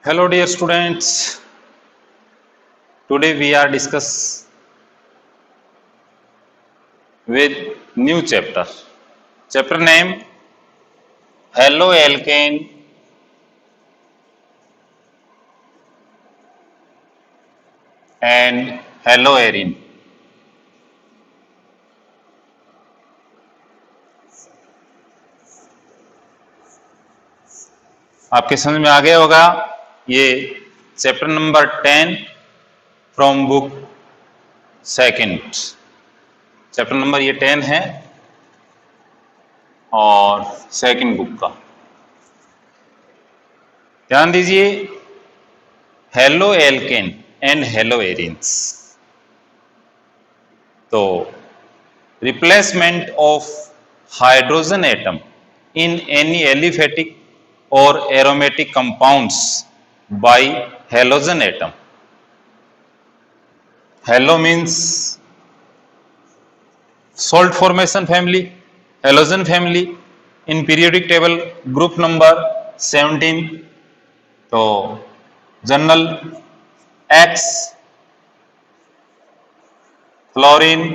Hello dear students, today we are discuss with new chapter. Chapter name Hello Alkane and Hello Erin. आपके समझ में आ गया होगा ये chapter number 10 from book second. Chapter number ये 10 है और सेकंड बुक का। ध्यान दीजिए, halo alkane and hello arenes. तो replacement of hydrogen atom in any aliphatic or aromatic compounds by halogen atom. Halo means salt formation family, halogen family in periodic table group number 17. तो general X, fluorine,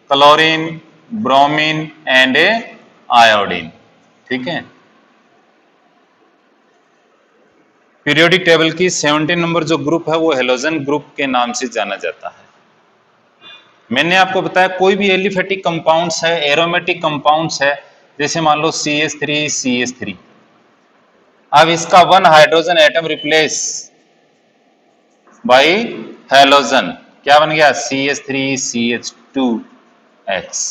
chlorine, bromine and iodine. ठीक है, periodic table की 17 number जो group है वो halogen group के नाम से जाना जाता है। मैंने आपको बताया कोई भी एलिफेटिक कंपाउंड्स है, एरोमेटिक कंपाउंड्स है, जैसे मान लो CH3, CH3। अब इसका one hydrogen atom replace by halogen, क्या बन गया? CH3, CH2X।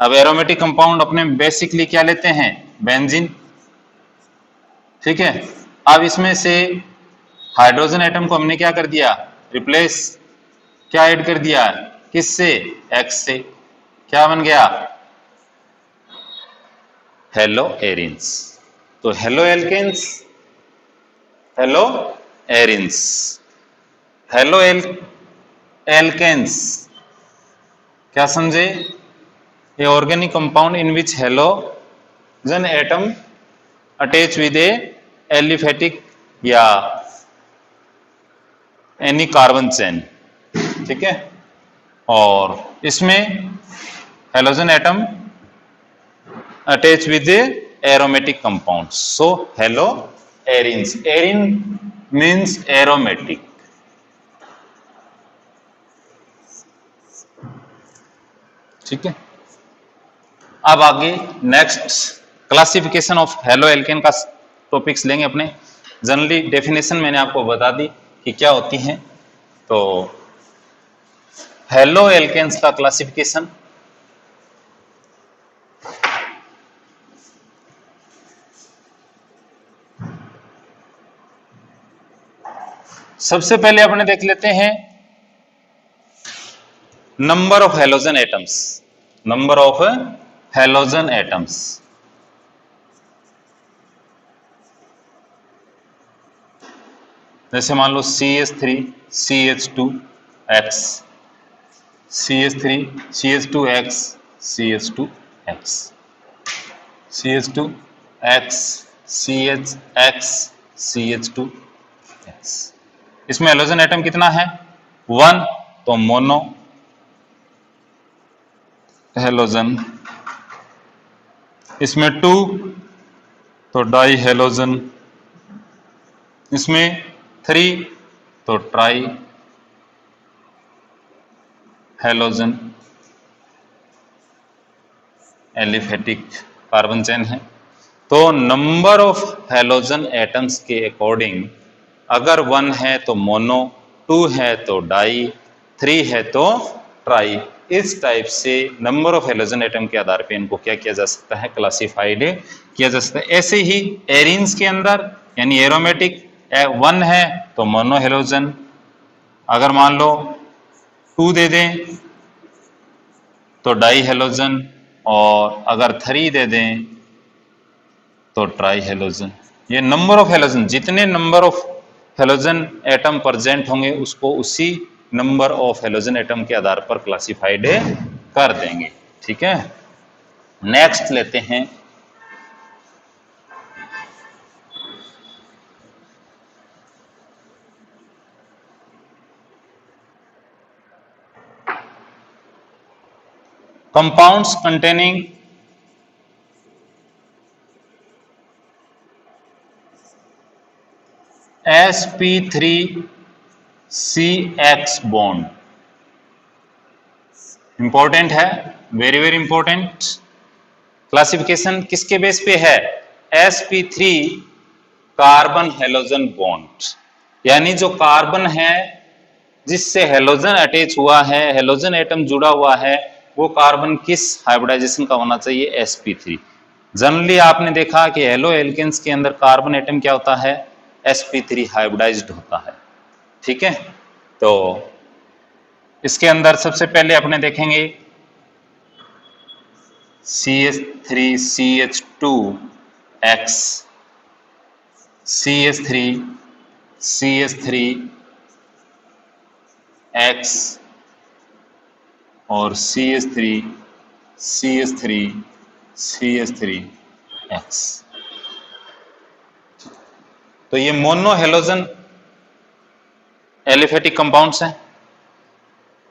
अब एरोमेटिक कंपाउंड अपने बेसिकली क्या लेते हैं? बेंजीन। ठीक है, अब इसमें से हाइड्रोजन एटम को हमने क्या कर दिया? रिप्लेस। क्या ऐड कर दिया? किससे? X से। क्या बन गया? Haloarenes. तो haloalkanes, haloarenes, haloalkanes. क्या समझे? A organic compound in which halogen atom attach with a aliphatic या एनी कार्बन चेन। ठीक है, और इसमें halogen atom attach with aromatic compound. So haloarenes. Arene means aromatic. ठीक है, अब आगे next classification of haloalkane का टॉपिक्स लेंगे अपने। जनरली डेफिनेशन मैंने आपको बता दी कि क्या होती हैं। तो हेलो एल्केन्स का क्लासिफिकेशन, सबसे पहले अपने देख लेते हैं number of halogen atoms. Number of halogen atoms. जैसे मान लो CH3, CH2X, CH3, CH2X, CH2X, CH2X, CHX, CH2X। इसमें हेलोजन एटम कितना है? 1, तो मोनो हेलोजन। इसमें 2 तो डाई हेलोजन। इसमें 3 तो try halogen. Aliphatic carbon chain है। तो नंबर ऑफ हेलोजन एटम्स के अकॉर्डिंग अगर 1 है तो मोनो, 2 है तो डाई, 3 है तो ट्राई। इस टाइप से नंबर ऑफ हेलोजन एटम के आधार पे इनको क्या किया जा सकता है? क्लासिफाइड किया जा सकता है। ऐसे ही एरिन्स के अंदर यानी एरोमेटिक 1 है तो मोनो हेलोजन, अगर मान लो 2 दे दें तो डाई हेलोजन, और अगर 3 दे दें तो ट्राई हेलोजन। ये नंबर ऑफ हेलोजन, जितने number of halogen atom present होंगे उसको उसी नंबर ऑफ हेलोजन एटम के आधार पर क्लासिफाइड कर देंगे। ठीक है, नेक्स्ट लेते हैं compounds containing sp3CX bond, important है, वेरी वेरी इंपॉर्टेंट। क्लासिफिकेशन किसके बेस पे है? sp3 कार्बन हेलोजन बॉन्ड, यानी जो कार्बन है जिससे हेलोजन अटैच हुआ है, हेलोजन एटम जुड़ा हुआ है, वो कार्बन किस हाइब्रिडाइजेशन का होना चाहिए? sp3। जनरली आपने देखा कि हेलो एल्केन्स के अंदर कार्बन एटम क्या होता है? sp3 हाइब्रिडाइज्ड होता है। ठीक है, तो इसके अंदर सबसे पहले अपने देखेंगे CH3CH2X, CH3CH3X और CH3CH3CH3X। तो ये मोनो हेलोजन एलिफेटिक कंपाउंड्स हैं,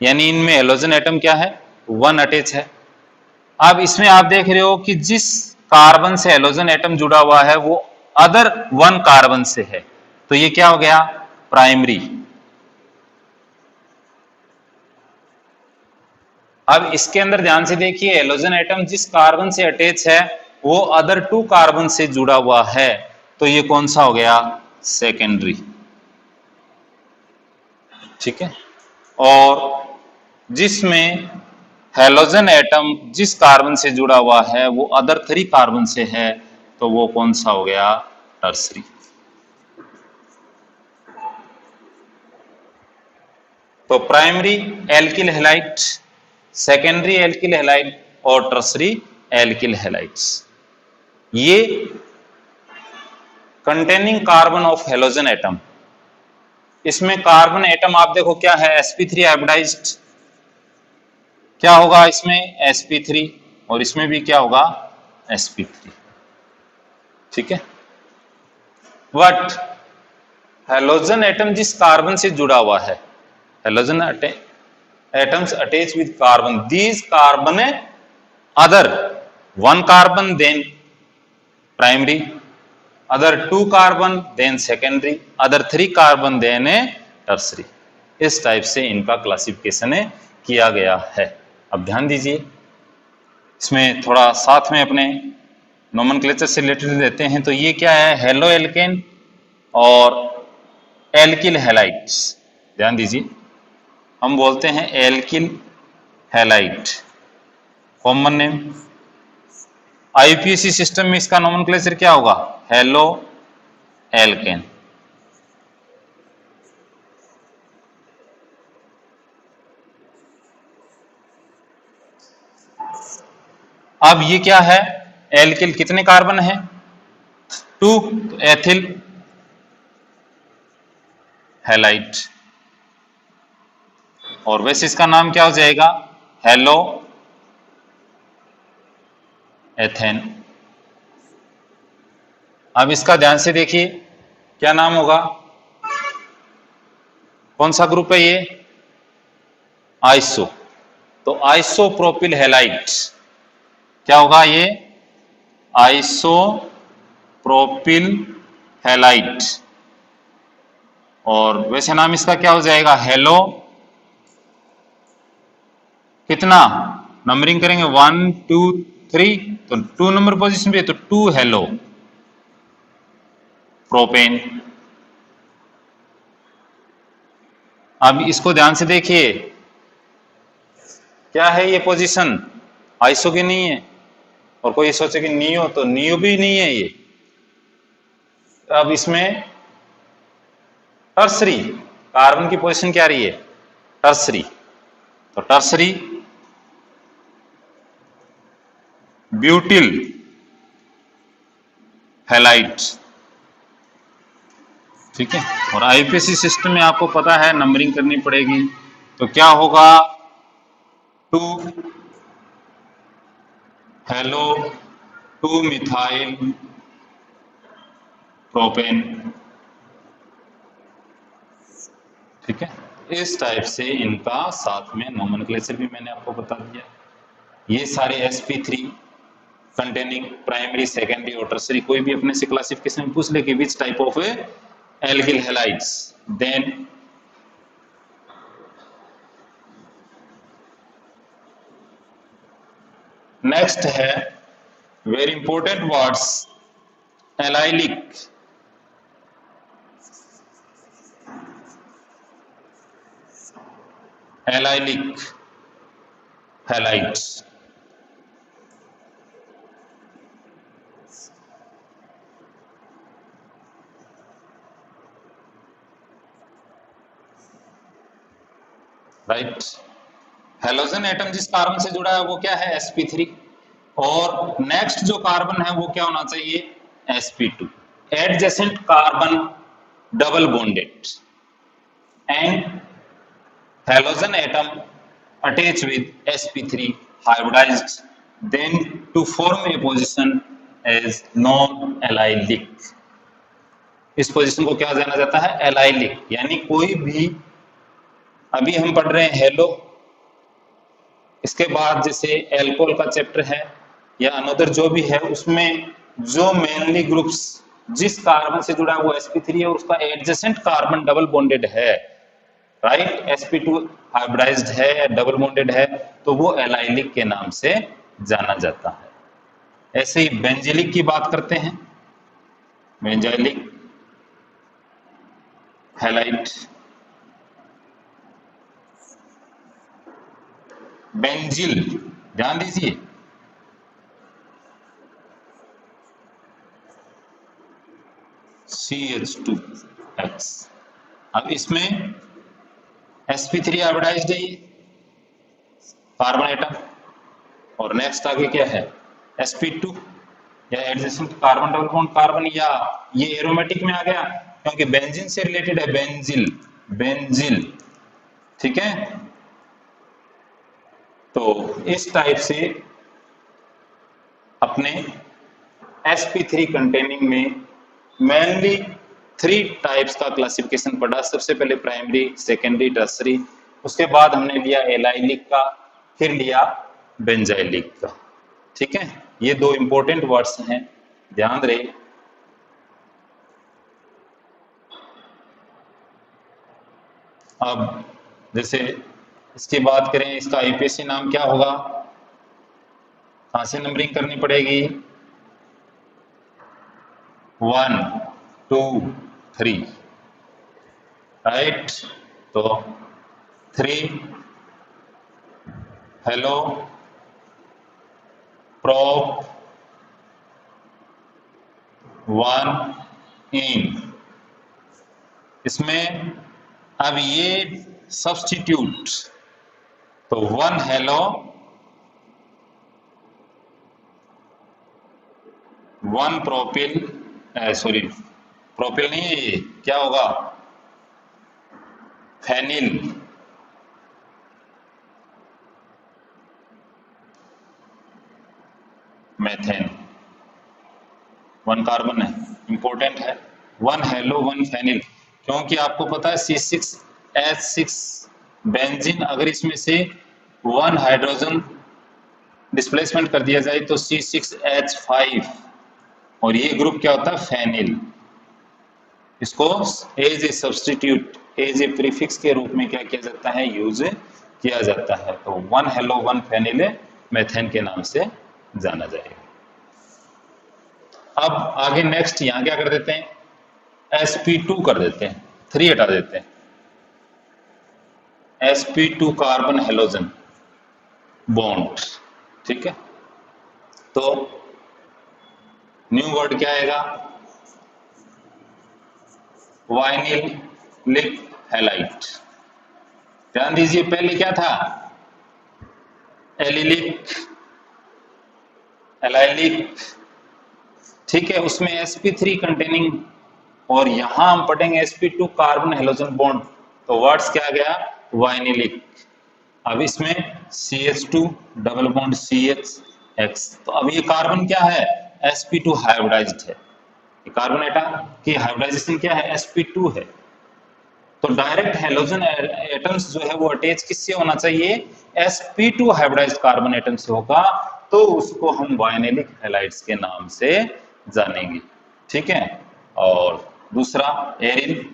यानी इनमें हेलोजन एटम क्या है? वन अटैच है। अब इसमें आप देख रहे हो कि जिस कार्बन से हेलोजन एटम जुड़ा हुआ है वो अदर वन कार्बन से है, तो ये क्या हो गया? प्राइमरी। अब इसके अंदर ध्यान से देखिए, हेलोजन एटम जिस कार्बन से अटैच है वो अदर टू कार्बन से जुड़ा हुआ है, तो ये कौन सा हो गया? सेकेंडरी। ठीक है, और जिसमें हेलोजन एटम जिस कार्बन से जुड़ा हुआ है वो अदर थ्री कार्बन से है, तो वो कौन सा हो गया? टर्सरी। तो primary alkyl halide, secondary alkyl halide और टर्सरी एल्किल हैलाइड्स, ये containing carbon of halogen atom. इसमें कार्बन एटम आप देखो क्या है? sp3 hybridised. क्या होगा इसमें? sp3, और इसमें भी क्या होगा? sp3। ठीक है, बट हेलोजन एटम जिस कार्बन से जुड़ा हुआ है, halogen atoms attach with carbon, these carbon other one carbon then primary, other two carbon then secondary, other three carbon then a tertiary। इस टाइप से इनका क्लासिफिकेशन किया गया है। अब ध्यान दीजिए, इसमें थोड़ा साथ में अपने नोमेनक्लेचर से रिलेटेड देते हैं। तो ये क्या है? हेलो एल्केन और एल्किल हैलाइड्स। ध्यान दीजिए, हम बोलते हैं alkyl halide, common name. IUPAC system में इसका नोमेनक्लेचर क्या होगा? Haloalkane. अब ये क्या है? एल्किल कितने कार्बन है? 2, एथिल हैलाइड, और वैसे इसका नाम क्या हो जाएगा? Hello ethane. अब इसका ध्यान से देखिए, क्या नाम होगा? कौन सा ग्रुप है ये? आइसो। तो आइसोप्रोपिल हैलाइड क्या होगा? ये आइसोप्रोपिल हैलाइड, और वैसे नाम इसका क्या हो जाएगा? हेलो, कितना नंबरिंग करेंगे? 1 2 3, तो 2 नंबर पोजीशन पे, तो 2 हेलो प्रोपेन। अब इसको ध्यान से देखिए, क्या है ये पोजीशन? आइसो की नहीं है, और कोई सोचे कि नियो, तो नियो भी नहीं है ये। अब इसमें टर्सरी कार्बन की पोजीशन क्या रही है? टर्सरी। तो टर्सरी ब्यूटिल हैलाइड। ठीक है, और आईपीएसी सिस्टम में आपको पता है नंबरिंग करनी पड़ेगी, तो क्या होगा? 2 हेलो 2 मिथाइल प्रोपेन। ठीक है, इस टाइप से इनका साथ में नोमेनक्लेचर भी मैंने आपको बता दिया। ये सारे sp3 कंटेनिंग प्राइमरी, सेकेंडरी और टर्सरी, कोई भी अपने से क्लासिफिकेशन पूछ ले कि which type of alkyl halides, then next है very important words, allylic, allylic halides. Right, halogen atom जिस कार्बन से जुड़ा है वो क्या है, sp3, और नेक्स्ट जो कार्बन है वो क्या होना चाहिए, sp2। Adjacent carbon double bonded and halogen atom attach with sp3 hybridized, then to form a position as non-allylic। इस पोजीशन को क्या जाना जाता है, एलाइलिक। यानी कोई भी, अभी हम पढ़ रहे हैं हेलो, इसके बाद जैसे एल्कोहल का चैप्टर है या अनदर जो भी है, उसमें जो मेनली ग्रुप्स जिस कार्बन से जुड़ा है वो sp3 है और उसका एडजेसेंट कार्बन डबल बॉन्डेड है, राइट, sp2 हाइब्रिडाइज्ड है या डबल बॉन्डेड है, तो वो एलाइलिक के नाम से जाना जाता है। ऐसे ही बेंजिलिक की बात करते हैं, बेंजाइलिक हैलाइड, बेंजिल, ध्यान दीजिए, CH2X। अब इसमें sp3 हाइब्रिडाइज्ड है ये कार्बन एटम, और नेक्स्ट आगे क्या है, sp2 या adjacent carbon double bond carbon, या ये एरोमेटिक में आ गया क्योंकि बेंजीन से रिलेटेड है, बेंजिल, बेंजिल, ठीक है। तो इस टाइप से अपने sp3 कंटेनिंग में मेनली 3 टाइप्स का क्लासिफिकेशन पढ़ा। सबसे पहले प्राइमरी, सेकेंडरी, टर्सरी, उसके बाद हमने लिया एलाइलिक का, फिर लिया बेंजाइलिक का, ठीक है। ये 2 इंपॉर्टेंट वर्ड्स हैं, ध्यान रहे। अब जैसे इसकी बात करें, इसका आईपीएससी नाम क्या होगा, कहां से नंबरिंग करनी पड़ेगी, 1 2 3, राइट। तो 3 हेलो, प्रोप, 1 इन। इसमें अब ये सब्स्टिट्यूट, तो 1 हेलो, 1 प्रोपिल, सॉरी प्रोपिल नहीं है, ये क्या होगा, फेनिल, मेथेन, 1 कार्बन है, इंपॉर्टेंट है, 1 हेलो 1 फेनिल, क्योंकि आपको पता है C6H6 बेंजीन, अगर इसमें से 1 हाइड्रोजन डिस्प्लेसमेंट कर दिया जाए तो C6H5, और ये ग्रुप क्या होता है, फेनिल। इसको as a substitute, as a prefix के रूप में क्या किया जाता है, यूज किया जाता है। तो 1 हेलो 1 फेनिल मेथेन के नाम से जाना जाएगा। अब आगे नेक्स्ट यहां क्या कर देते हैं, sp2 कर देते हैं, 3 हटा देते हैं, sp2 कार्बन हेलोजन बॉन्ड, ठीक है। तो न्यू वर्ड क्या आएगा, वाइनिलिक हैलाइड। ध्यान दीजिए, पहले क्या था, एलिलिक, एलाइलिक, ठीक है, उसमें sp3 कंटेनिंग, और यहां हम पढ़ेंगे sp2 कार्बन हेलोजन बॉन्ड, तो वर्ड्स क्या आ गया, वाइनिलिक। अब इसमें CH2 डबल बॉन्ड CHX, तो अब ये कार्बन क्या है, sp2 हाइब्रिडाइज्ड है, ये कार्बन एटम की हाइब्रिडाइजेशन क्या है, sp2 है। तो डायरेक्ट हेलोजन एटम्स जो है वो अटैच किससे होना चाहिए, sp2 हाइब्रिडाइज्ड कार्बन एटम से होगा तो उसको हम वाइनेलिक हैलाइड्स के नाम से जानेंगे। ठीक है। और दूसरा एरिल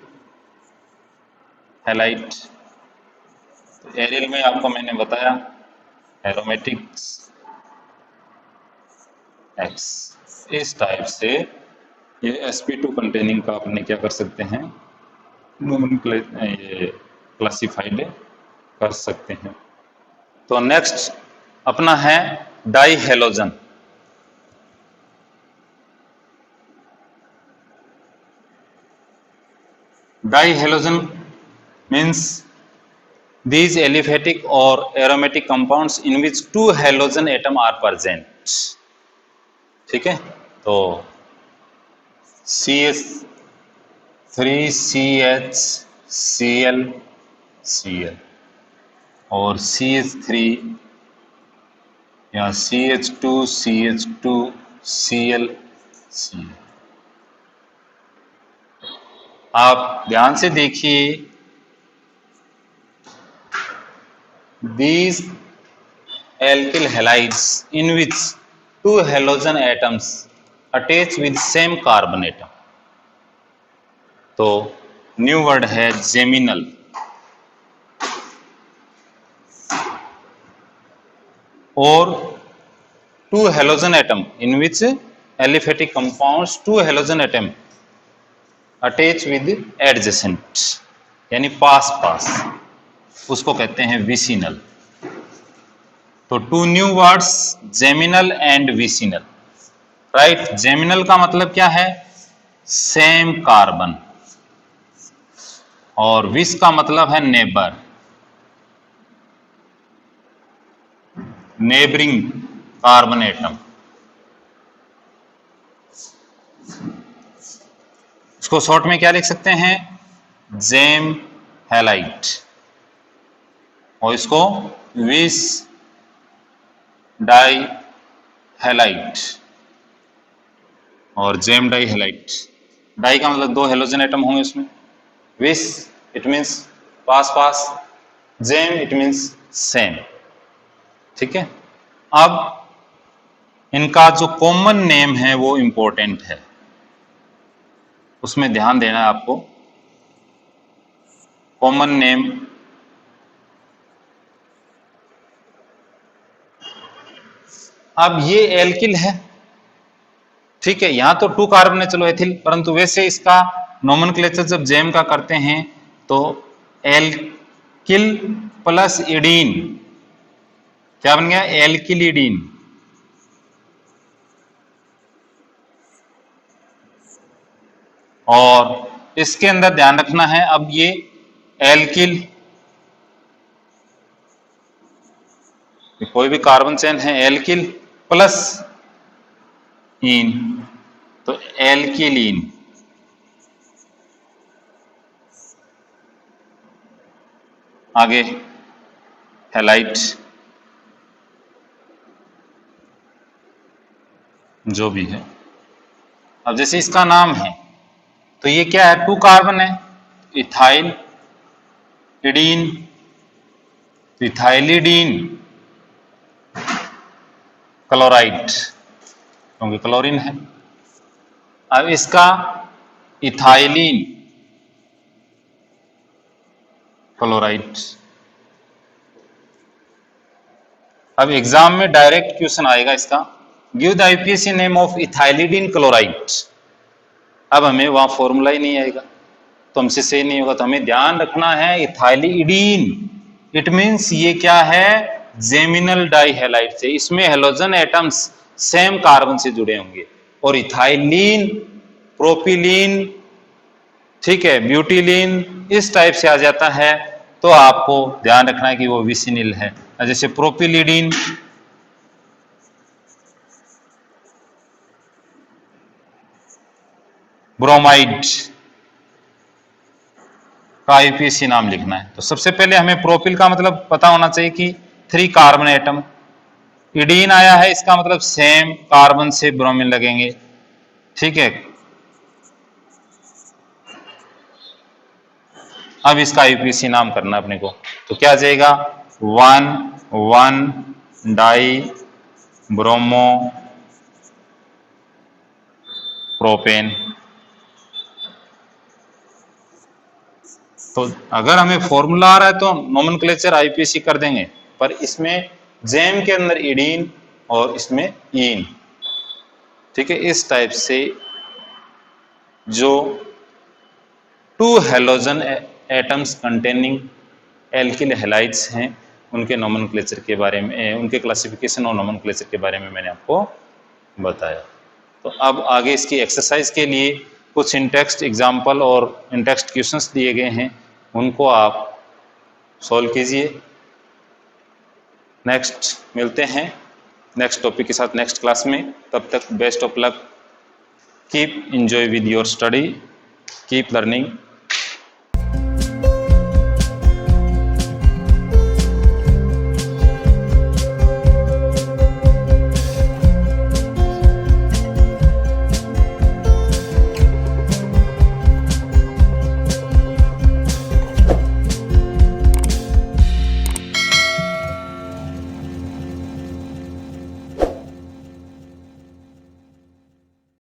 हैलाइड। तो एरिल में आपको मैंने बताया एरोमेटिक्स एक्स, इस टाइप से ये sp2 कंटेनिंग का अपने क्या कर सकते हैं, ये क्लासिफाइड कर सकते हैं। तो नेक्स्ट अपना है die halogen. Die halogen means these aliphatic or aromatic compounds in which two halogen atom are present। ठीक है। तो CH3CHCl और CH3 या CH2CH2Cl। आप ध्यान से देखिए, these alkyl halides in which two halogen atoms attach with same carbon atom। तो न्यू वर्ड है जेमिनल। और two halogen atom in which aliphatic compounds two halogen atom attach with adjacent यानी पास पास, उसको कहते हैं विसिनल। तो two new words geminal and vicinal. Right. Geminal का मतलब क्या है, सेम कार्बन, और विस का मतलब है नेबर, नेबरिंग कार्बन एटम। इसको शॉर्ट में क्या लिख सकते हैं, जेम हैलाइट, और इसको विस डाई हैलाइट और जेम डाई हैलाइट। डाई का मतलब दो हेलोजन एटम होंगे उसमें, विस इट मीन्स पास पास, जेम इट मीन्स सेम। ठीक है। अब इनका जो कॉमन नेम है वो इंपॉर्टेंट है, उसमें ध्यान देना है आपको। कॉमन नेम अब ये एल्किल है। ठीक है। यहां तो टू कार्बन है, चलो एथिल, परंतु वैसे इसका नोमेनक्लेचर जब जेम का करते हैं तो एल्किल प्लस इडीन क्या बन गया, एल्किलिडीन। और इसके अंदर ध्यान रखना है, अब ये एल्किल, कोई भी कार्बन चेन है एल्किल प्लस इन, तो एल्किलीन। आगे हैलाइट जो भी है। अब जैसे इसका नाम है तो ये क्या है, टू कार्बन है, इथाइल इडीन, इथाइलिडीन क्लोराइड, क्योंकि क्लोरीन है। अब इसका इथाइलिन क्लोराइड। अब एग्जाम में डायरेक्ट क्वेश्चन आएगा इसका, give the IUPAC name of ethylidene chloride. अब हमें वहां फॉर्मूला ही नहीं आएगा तो हमसे सही नहीं होगा। तो हमें ध्यान रखना है इथाइलिडीन, इट मीन्स ये क्या है, जेमिनल डाई हैलाइड से, इसमें हेलोजन एटम्स सेम कार्बन से जुड़े होंगे। और इथाइलिन, प्रोपिलीन, ठीक है, ब्यूटिलीन, इस टाइप से आ जाता है तो आपको ध्यान रखना है कि वो विसिनिल है। जैसे प्रोपिलिडीन, ब्रोमाइड का आईपीएसी नाम लिखना है। तो सबसे पहले हमें प्रोपिल का मतलब पता होना चाहिए कि 3 कार्बन एटम, इडीन आया है इसका मतलब सेम कार्बन से ब्रोमीन लगेंगे। ठीक है। अब इसका आईपीएसी नाम करना अपने को, तो क्या आ जाएगा 1 1 डाई ब्रोमो प्रोपेन। तो अगर हमें फॉर्मूला आ रहा है तो नोमेनक्लेचर आईपीसी कर देंगे, पर इसमें जेम के अंदर इडीन और इसमें ईन, ठीक है। इस टाइप से जो 2 halogen atoms containing alkyl halides हैं उनके नोमेनक्लेचर के बारे में, उनके क्लासिफिकेशन और नोमेनक्लेचर के बारे में मैंने आपको बताया। तो अब आगे इसकी एक्सरसाइज के लिए कुछ इंटेक्स्ट एग्जाम्पल और इंटेक्स्ट क्वेश्चंस दिए गए हैं, उनको आप सॉल्व कीजिए। नेक्स्ट मिलते हैं नेक्स्ट टॉपिक के साथ नेक्स्ट क्लास में। तब तक best of luck, keep enjoy with your study, keep learning.